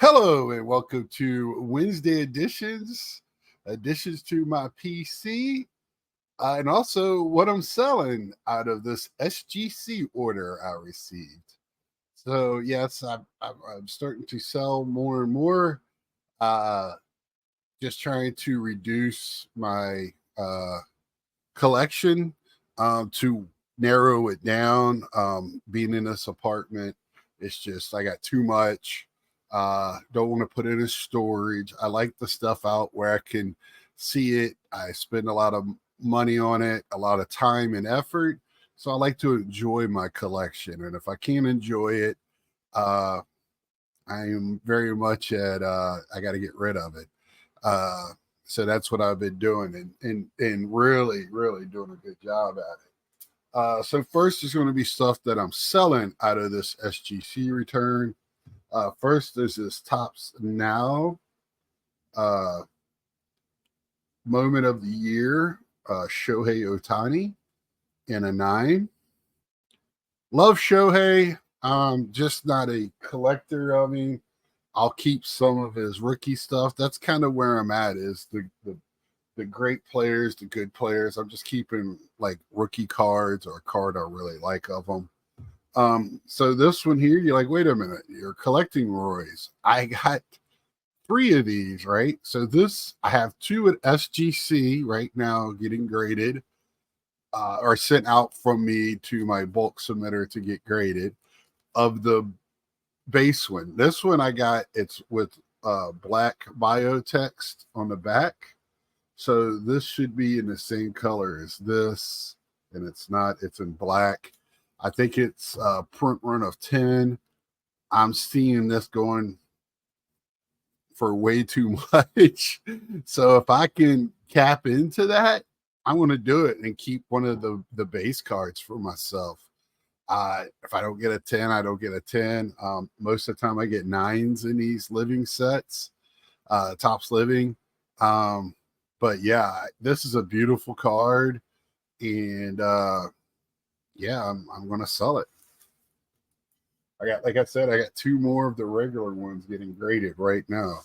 Hello and welcome to Wednesday additions to my PC, and also what I'm selling out of this SGC order I received. So yes, I'm starting to sell more and more. Uh, just trying to reduce my collection to narrow it down. Being in this apartment, it's just I got too much. Don't want to put it in storage. I like the stuff out where I can see it. I spend a lot of money on it, a lot of time and effort. So I like to enjoy my collection. And if I can't enjoy it, uh, I am very much at I got to get rid of it. Uh, so that's what I've been doing and really doing a good job at it. So first is going to be stuff that I'm selling out of this SGC return. First, there's this Tops Now Moment of the Year, Shohei Ohtani in a 9. Love Shohei. Just not a collector of him. I'll keep some of his rookie stuff. That's kind of where I'm at, is the great players, the good players. I'm just keeping like rookie cards or a card I really like of them. So this one here, you're like, wait a minute, you're collecting Roy's. I got 3 of these, right? So this, I have 2 at SGC right now getting graded, or sent out from me to my bulk submitter to get graded of the base one. This one I got, it's with black bio text on the back. So this should be in the same color as this, and it's not, it's in black. I think it's a print run of 10. I'm seeing this going for way too much. So if I can cap into that, I'm going to do it and keep one of the base cards for myself. If I don't get a 10, I don't get a 10. Most of the time I get 9s in these living sets, Tops Living. But yeah, this is a beautiful card, and yeah, I'm gonna sell it. Like I said, I got 2 more of the regular ones getting graded right now,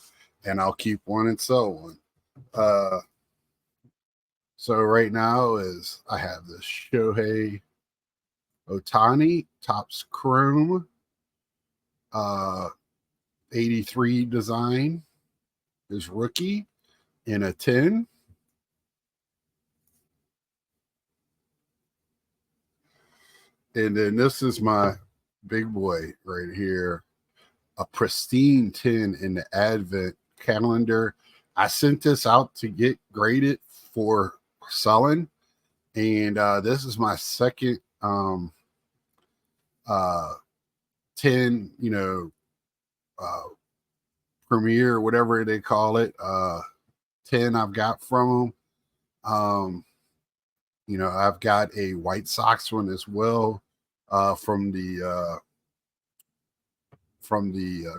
and I'll keep one and sell one. So right now is I have this Shohei Ohtani Tops Chrome 83 design, is rookie in a 10. And then this is my big boy right here, a pristine 10 in the Advent calendar. I sent this out to get graded for selling, and this is my second 10, premiere, whatever they call it, 10 I've got from them. I've got a White Sox one as well, from the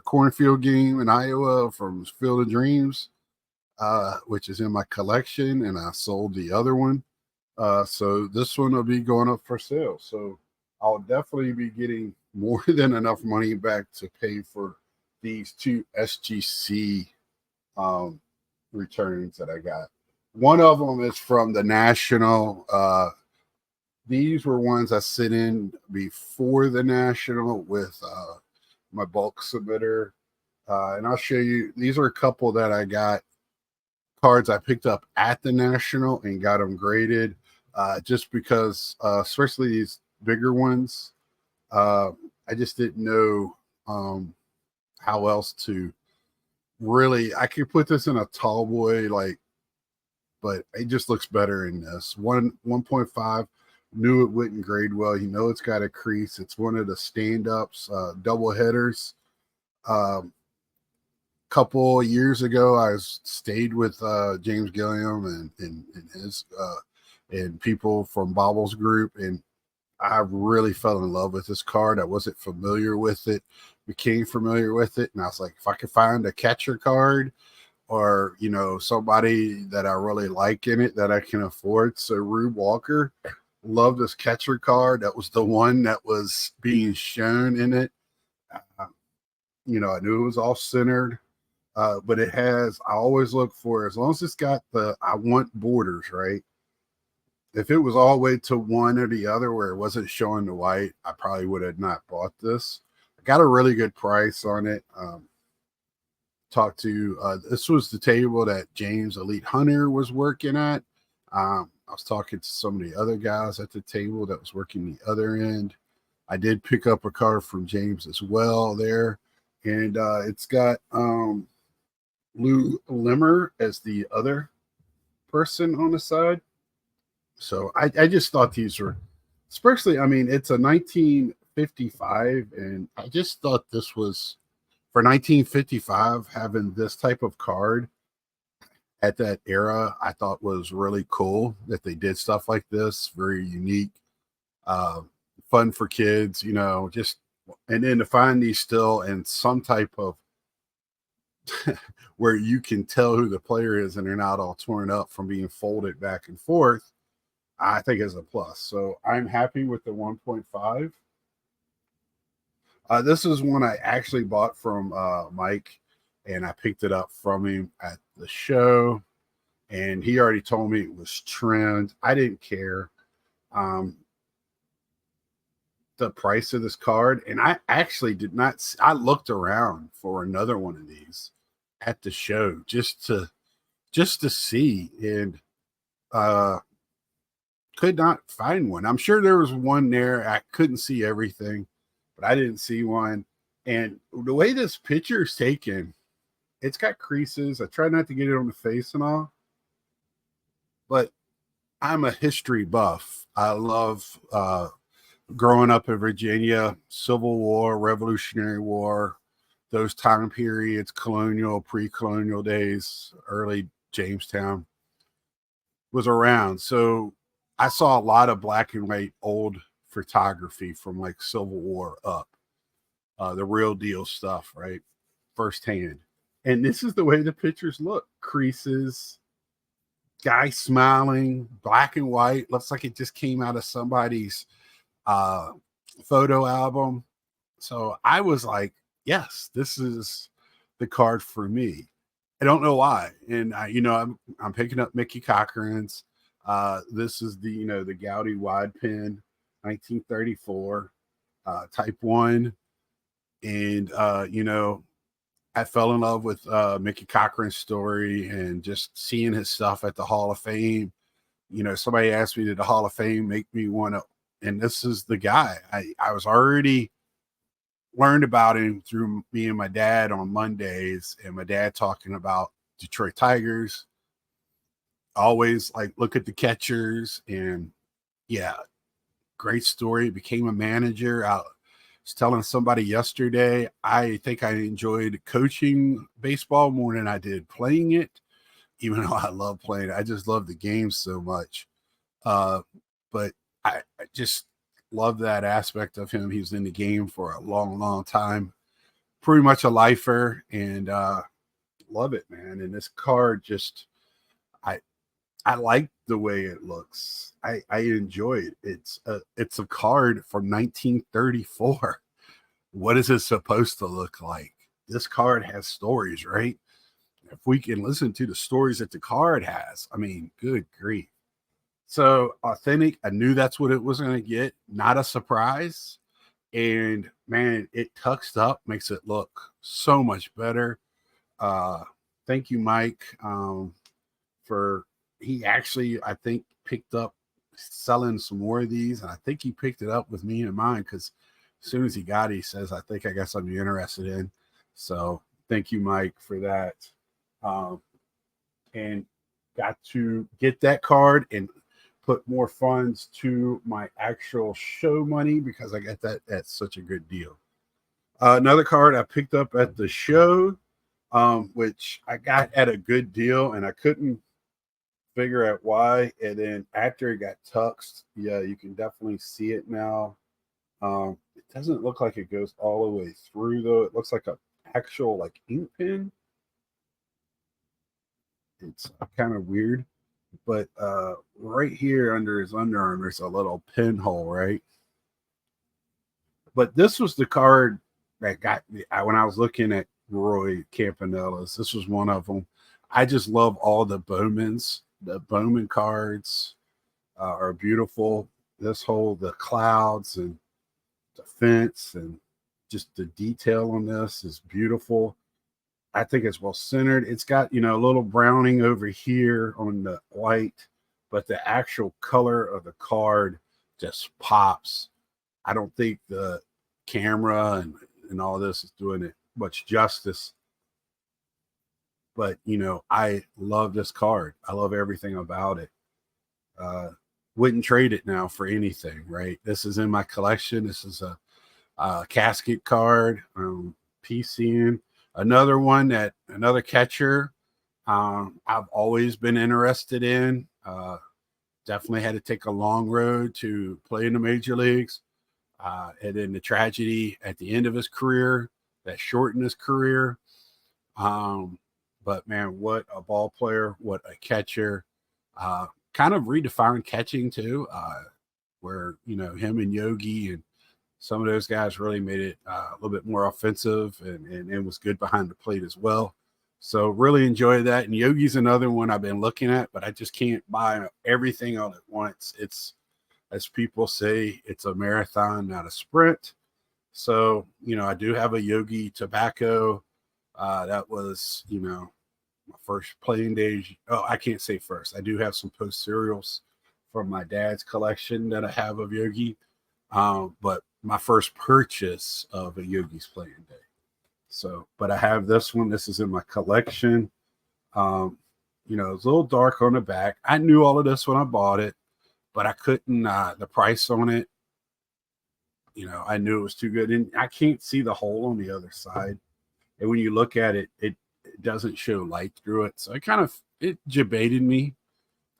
cornfield game in Iowa, from Field of Dreams, which is in my collection, and I sold the other one. So this one will be going up for sale. So I'll definitely be getting more than enough money back to pay for these 2 SGC returns that I got. One of them is from the National. These were ones I sent in before the National with my bulk submitter. And I'll show you. These are a couple that I got, cards I picked up at the National and got them graded, just because, especially these bigger ones, I just didn't know how else to really. I could put this in a tall boy, but it just looks better in this 1.5. Knew it wouldn't grade well. It's got a crease. It's one of the stand-ups, double headers. Couple years ago, I stayed with James Gilliam and his and people from Bobble's group, and I really fell in love with this card. I wasn't familiar with it, became familiar with it, and I was like, if I could find a catcher card, or somebody that I really like in it that I can afford. So Rube Walker, love this catcher card. That was the one that was being shown in it. I knew it was off centered, but it has. I always look for, as long as it's got I want borders, right? If it was all the way to one or the other where it wasn't showing the white, I probably would have not bought this. I got a really good price on it. Talked to this was the table that James Elite Hunter was working at. I was talking to some of the other guys at the table that was working the other end. I did pick up a card from James as well there, and it's got Lou Limmer as the other person on the side. So I just thought these were, especially, I mean, it's a 1955, and I just thought this was, for 1955, having this type of card at that era, I thought was really cool that they did stuff like this. Very unique, fun for kids, just, and then to find these still in some type of where you can tell who the player is and they're not all torn up from being folded back and forth, I think is a plus. So I'm happy with the 1.5. This is one I actually bought from Mike, and I picked it up from him at the show, and he already told me it was trimmed. I didn't care the price of this card, and I actually did not. I looked around for another one of these at the show just to see, and could not find one. I'm sure there was one there. I couldn't see everything, but I didn't see one. And the way this picture is taken, it's got creases. I try not to get it on the face and all, but I'm a history buff. I love growing up in Virginia, Civil War, Revolutionary War, those time periods, colonial, pre-colonial days, early Jamestown was around. So I saw a lot of black and white old photography from like Civil War up, the real deal stuff, right? Firsthand. And this is the way the pictures look. Creases, guy smiling, black and white. Looks like it just came out of somebody's photo album. So I was like, yes, this is the card for me. I don't know why. And I'm picking up Mickey Cochran's. This is the the Goudy wide pin, 1934, type 1. And I fell in love with Mickey Cochran's story and just seeing his stuff at the Hall of Fame. Somebody asked me, did the Hall of Fame make me want to? And this is the guy. I was already learned about him through me and my dad on Mondays, and my dad talking about Detroit Tigers. Always like look at the catchers, and yeah, great story. Became a manager. I was telling somebody yesterday, I think I enjoyed coaching baseball more than I did playing it, even though I love playing it. I just love the game so much. But I just love that aspect of him. He was in the game for a long, long time. Pretty much a lifer, and love it, man. And this card just, I like the way it looks. I enjoy it. It's a card from 1934. What is it supposed to look like? This card has stories, right? If we can listen to the stories that the card has, I mean, good grief. So authentic. I knew that's what it was going to get. Not a surprise. And man, it tucks up, makes it look so much better. Thank you, Mike, for, he actually, I think, picked up selling some more of these. And I think he picked it up with me in mind, because as soon as he got it, he says, I think I got something you're interested in. So thank you, Mike, for that. And got to get that card and put more funds to my actual show money, because I got that at such a good deal. Another card I picked up at the show, which I got at a good deal, and I couldn't figure out why. And then after it got tucked, yeah, you can definitely see it now. It doesn't look like it goes all the way through, though. It looks like a actual like ink pen. It's kind of weird, but right here under his underarm, there's a little pinhole, right? But this was the card that got me. When I was looking at Roy Campanella's, this was one of them. I just love all the Bowmans. The Bowman cards are beautiful. The clouds and the fence and just the detail on this is beautiful. I think it's well centered. It's got, a little browning over here on the white, but the actual color of the card just pops. I don't think the camera and all this is doing it much justice. But, I love this card. I love everything about it. Wouldn't trade it now for anything, right? This is in my collection. This is a casket card, PCN. Another catcher I've always been interested in. Definitely had to take a long road to play in the major leagues. And then the tragedy at the end of his career that shortened his career. But man, what a ball player, what a catcher. Kind of redefined catching too, where, him and Yogi and some of those guys really made it a little bit more offensive and was good behind the plate as well. So really enjoy that. And Yogi's another one I've been looking at, but I just can't buy everything all at once. It's, as people say, it's a marathon, not a sprint. So, I do have a Yogi Tobacco. That was, my first playing days. Oh, I can't say first. I do have some post serials from my dad's collection that I have of Yogi. But my first purchase of a Yogi's playing day. So, but I have this one. This is in my collection. It's a little dark on the back. I knew all of this when I bought it, but I couldn't, the price on it, I knew it was too good. And I can't see the hole on the other side. And when you look at it, it doesn't show light through it. So it debated me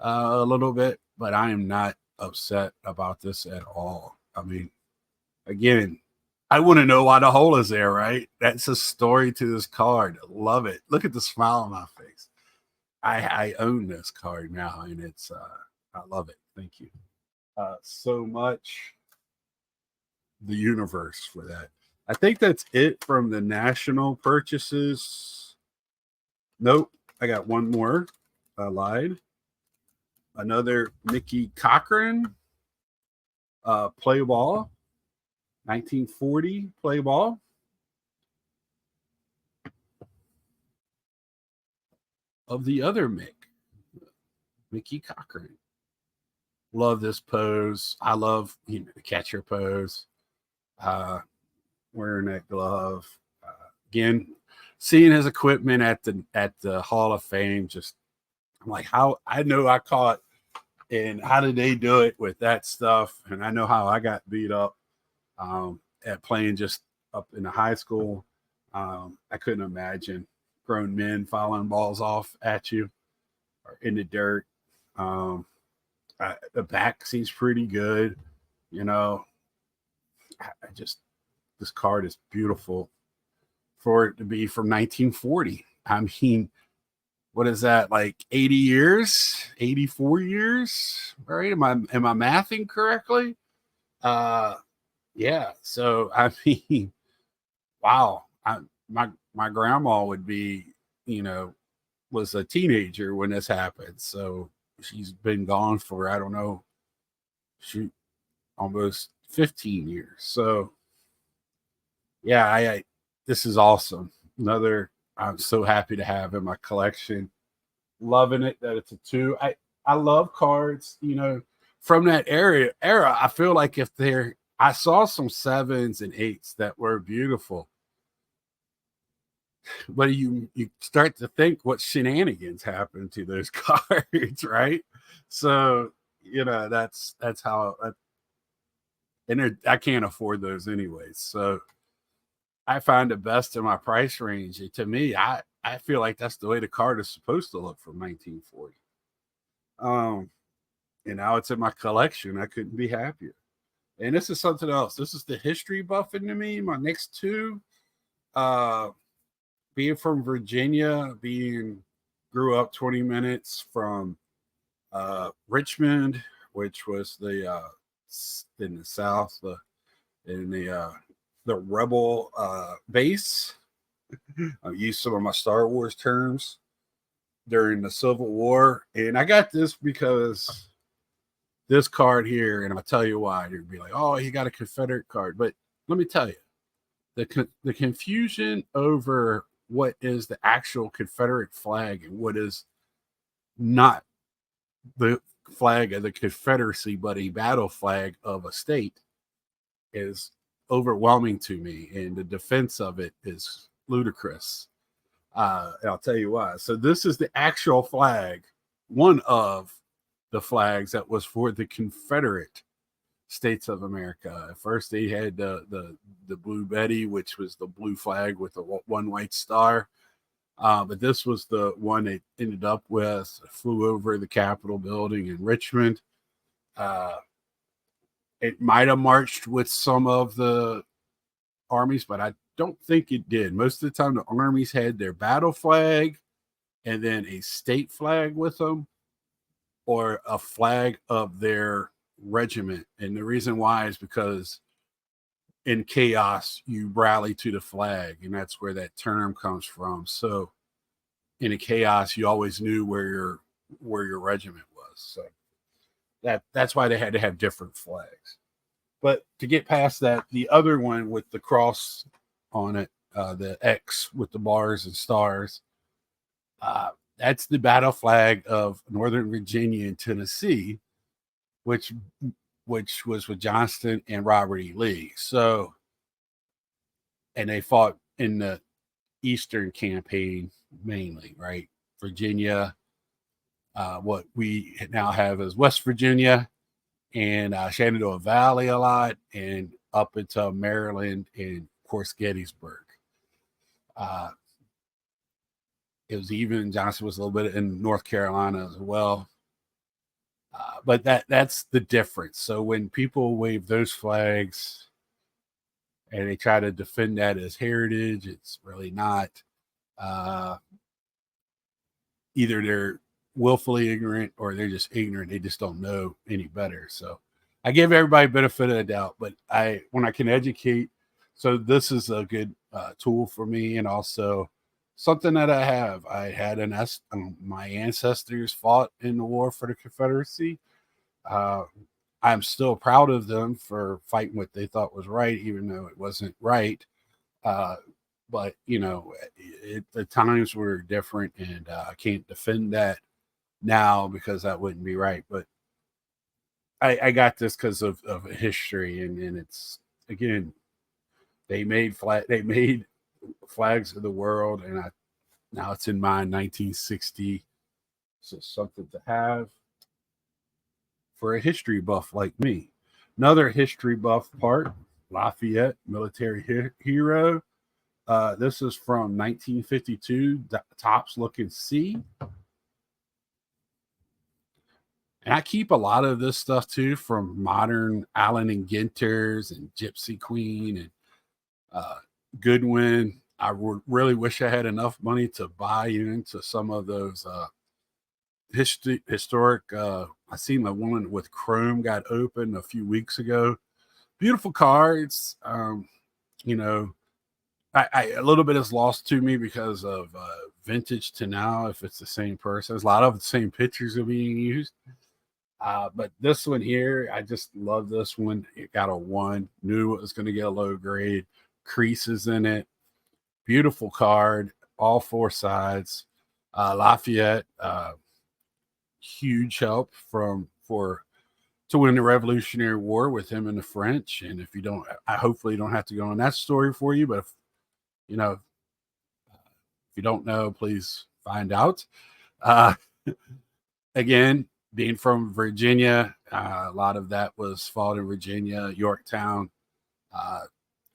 a little bit, but I am not upset about this at all. I mean, again, I want to know why the hole is there, right? That's a story to this card. Love it. Look at the smile on my face. I own this card now, and it's I love it. Thank you so much, the universe, for that. I think that's it from the national purchases. Nope, I got one more. I lied. Another Mickey Cochran play ball. 1940 play ball. Of the other Mickey Cochran. Love this pose. I love the catcher pose. Wearing that glove. Again, seeing his equipment at the Hall of Fame, just I'm like, how I know I caught and how did they do it with that stuff? And I know how I got beat up at playing just up in the high school. I couldn't imagine grown men fouling balls off at you or in the dirt. The back seems pretty good. This card is beautiful for it to be from 1940. I mean, what is that, like 80 years, 84 years, right? Am I mathing correctly? Yeah. So, I mean, wow. My grandma would be, was a teenager when this happened. So she's been gone for, I don't know, shoot, almost 15 years. So yeah, this is awesome. I'm so happy to have in my collection. Loving it that it's a 2. I love cards, from that era. I feel like I saw some 7s and 8s that were beautiful. But you start to think what shenanigans happened to those cards, right? So, that's how and I can't afford those anyways. So I find the best in my price range. To me, I feel like that's the way the card is supposed to look from 1940. And now it's in my collection. I couldn't be happier. And this is something else. This is the history buff into me. My next 2, being from Virginia, grew up 20 minutes from Richmond, which was in the South, in the the rebel base. I used some of my Star Wars terms during the Civil War, and I got this because this card here, and I'll tell you why. You'd be like, "Oh, he got a Confederate card," but let me tell you, the confusion over what is the actual Confederate flag and what is not the flag of the Confederacy, but a battle flag of a state is overwhelming to me, and the defense of it is ludicrous. And I'll tell you why. So this is the actual flag, one of the flags that was for the Confederate States of America. At first, they had the Blue Betty, which was the blue flag with the one white star. But this was the one they ended up with. Flew over the Capitol building in Richmond. It might have marched with some of the armies, but I don't think it did. Most of the time, the armies had their battle flag and then a state flag with them, or a flag of their regiment. And the reason why is because in chaos, you rally to the flag, and that's where that term comes from. So in a chaos, you always knew where your regiment was. So that's why they had to have different flags. But to get past that, the other one with the cross on it, the X with the bars and stars, that's the battle flag of Northern Virginia and Tennessee, which was with Johnston and Robert E. Lee. So, and they fought in the Eastern campaign mainly, right? Virginia, what we now have as West Virginia, and Shenandoah Valley a lot, and up into Maryland and, of course, Gettysburg. It was even, Johnson was a little bit in North Carolina as well. But that's the difference. So when people wave those flags and they try to defend that as heritage, it's really not. Either they're willfully ignorant or they're just ignorant. They just don't know any better. So I give everybody benefit of the doubt, but when I can educate, so this is a good tool for me, and also something that I have. I had my ancestors fought in the war for the Confederacy. I'm still proud of them for fighting what they thought was right, even though it wasn't right. But the times were different, and I can't defend that now because that wouldn't be right. But I got this because of history, and it's, again, they made flags of the world, and now it's in my 1960. So something to have for a history buff like me. Another history buff part, Lafayette, military hero. This is from 1952, tops looking C. And I keep a lot of this stuff too from modern Allen and Ginters and Gypsy Queen and Goodwin. I would really wish I had enough money to buy into some of those historic. I seen the one with Chrome got open a few weeks ago. Beautiful cards. A little bit is lost to me because of vintage to now. If it's the same person, there's a lot of the same pictures are being used. But this one here, I just love this one. It got a 1. Knew it was going to get a low grade. Creases in it. Beautiful card. All 4 sides. Lafayette. Huge help to win the Revolutionary War with him and the French. And if you don't, I hopefully don't have to go on that story for you. But if you don't know, please find out. Again, being from Virginia, a lot of that was fought in Virginia, Yorktown.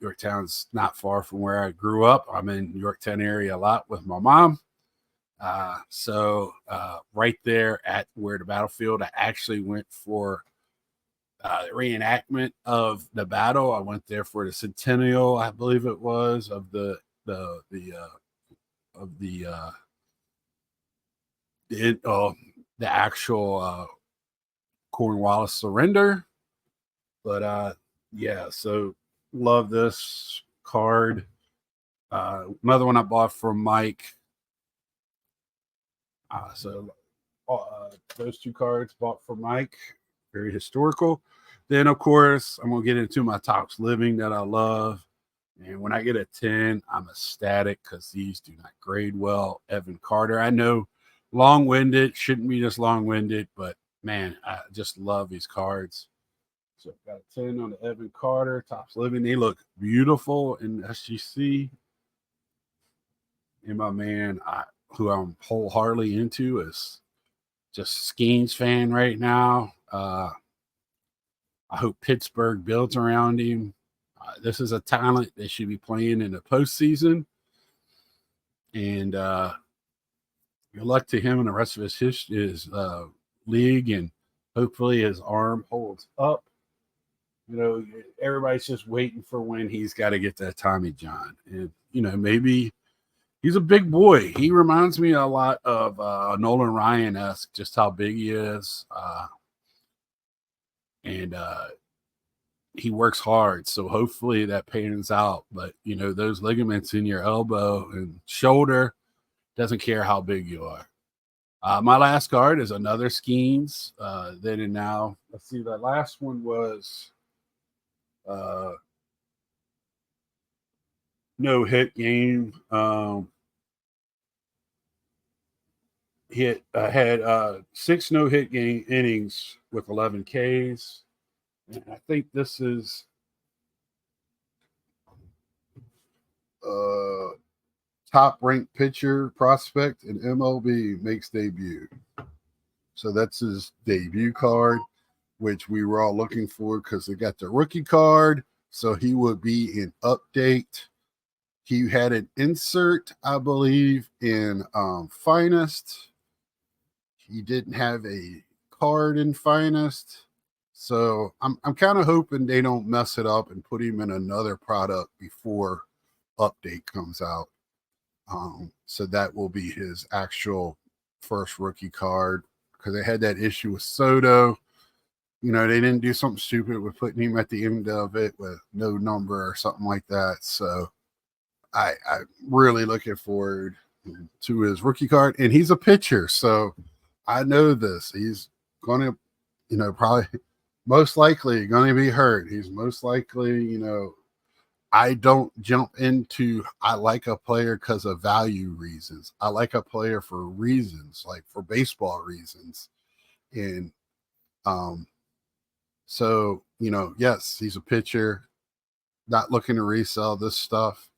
Yorktown's not far from where I grew up. I'm in Yorktown area a lot with my mom. So right there at where the battlefield, I actually went for the reenactment of the battle. I went there for the centennial, I believe it was, of the actual Cornwallis surrender. But yeah, so love this card. Another one I bought from Mike. So those two cards bought from Mike, very historical. Then, of course, I'm going to get into my Topps Living that I love. And when I get a 10, I'm ecstatic because these do not grade well. Evan Carter, I know, long-winded, shouldn't be this long-winded, but, man, I just love these cards. So I've got a 10 on the Evan Carter, Topps Living. They look beautiful in SGC. And my man, who I'm wholeheartedly into, is just Skeens fan right now. I hope Pittsburgh builds around him. This is a talent that should be playing in the postseason. And good luck to him and the rest of his league. And hopefully his arm holds up. You know, everybody's just waiting for when he's got to get that Tommy John. And, you know, maybe he's a big boy. He reminds me a lot of Nolan Ryan-esque, just how big he is. And he works hard. So hopefully that pans out. But, you know, those ligaments in your elbow and shoulder, doesn't care how big you are. My last card is another Skeens. Then and now. Let's see, the last one was no hit game. He had 6 no hit game innings with 11 Ks. And I think this is top ranked pitcher prospect in MLB makes debut. So that's his debut card, which we were all looking for because they got the rookie card. So he would be in update. He had an insert, I believe, in Finest. He didn't have a card in Finest. So I'm kind of hoping they don't mess it up and put him in another product before update comes out. So that will be his actual first rookie card, because they had that issue with Soto. You know, they didn't do something stupid with putting him at the end of it with no number or something like that. So I'm really looking forward to his rookie card. And he's a pitcher, so I know this. He's going to, you know, probably most likely going to be hurt. He's most likely, you know, I don't jump into I like a player because of value reasons. I like a player for reasons, like for baseball reasons. And so, you know, yes, he's a pitcher, not looking to resell this stuff.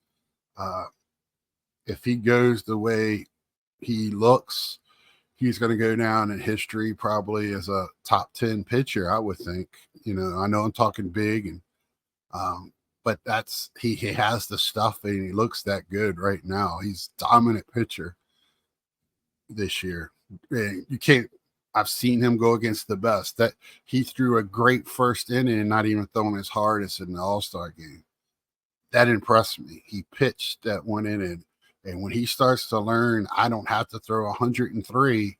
If he goes the way he looks, he's going to go down in history probably as a top 10 pitcher, I would think. You know, I know I'm talking big, and but that's he has the stuff and he looks that good right now. He's dominant pitcher this year. And you can't. I've seen him go against the best. That he threw a great first inning and not even throwing his hardest in the All-Star game. That impressed me. He pitched that one inning, and when he starts to learn, I don't have to throw 103.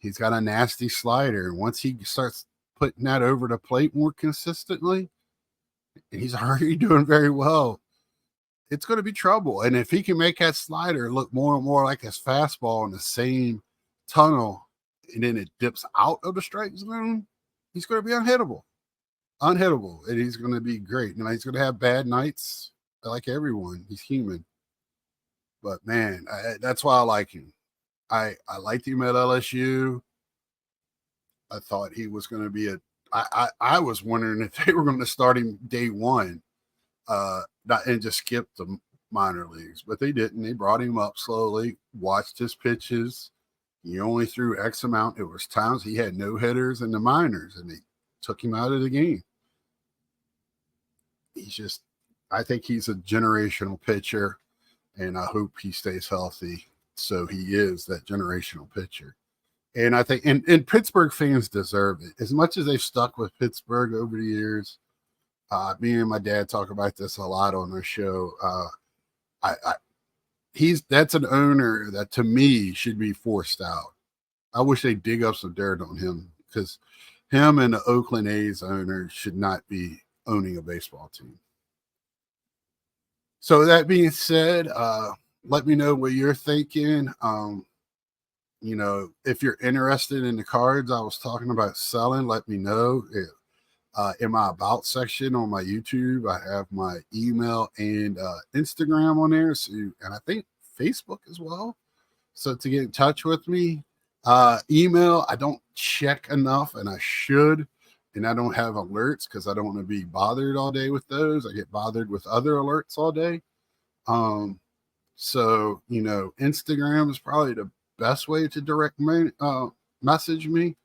He's got a nasty slider, and once he starts putting that over the plate more consistently, and he's already doing very well, it's going to be trouble. And if he can make that slider look more and more like his fastball in the same tunnel, and then it dips out of the strike zone, he's going to be unhittable, and he's going to be great. And he's going to have bad nights like everyone. He's human. But, man, that's why I like him. I liked him at LSU. I thought he was going to be I was wondering if they were going to start him day one and just skip the minor leagues. But they didn't. They brought him up slowly, watched his pitches. He only threw X amount. It was times he had no hitters in the minors, and they took him out of the game. I think he's a generational pitcher, and I hope he stays healthy so he is that generational pitcher. And I think and Pittsburgh fans deserve it. As much as they've stuck with Pittsburgh over the years, me and my dad talk about this a lot on our show. That's an owner that to me should be forced out. I wish they'd dig up some dirt on him, because him and the Oakland A's owner should not be owning a baseball team. So that being said, let me know what you're thinking. If you're interested in the cards I was talking about selling, let me know. In my about section on my YouTube, I have my email and Instagram on there. So, and I think Facebook as well. So to get in touch with me, email, I don't check enough and I should. And I don't have alerts because I don't want to be bothered all day with those. I get bothered with other alerts all day. So, Instagram is probably the best way to direct message me.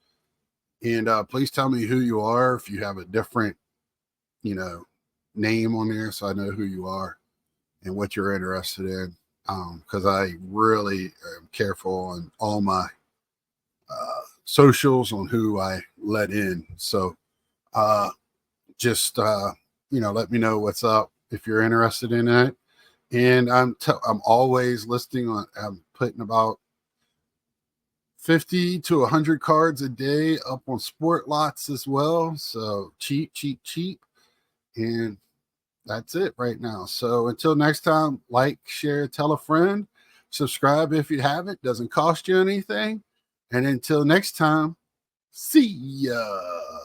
And please tell me who you are if you have a different, name on there so I know who you are and what you're interested in. Because I really am careful on all my socials on who I let in. So just, let me know what's up if you're interested in that. And I'm always listing on, I'm putting about 50 to 100 cards a day up on sport lots as well. So cheap. And that's it right now. So until next time, like, share, tell a friend, subscribe if you haven't. Doesn't cost you anything. And until next time, see ya.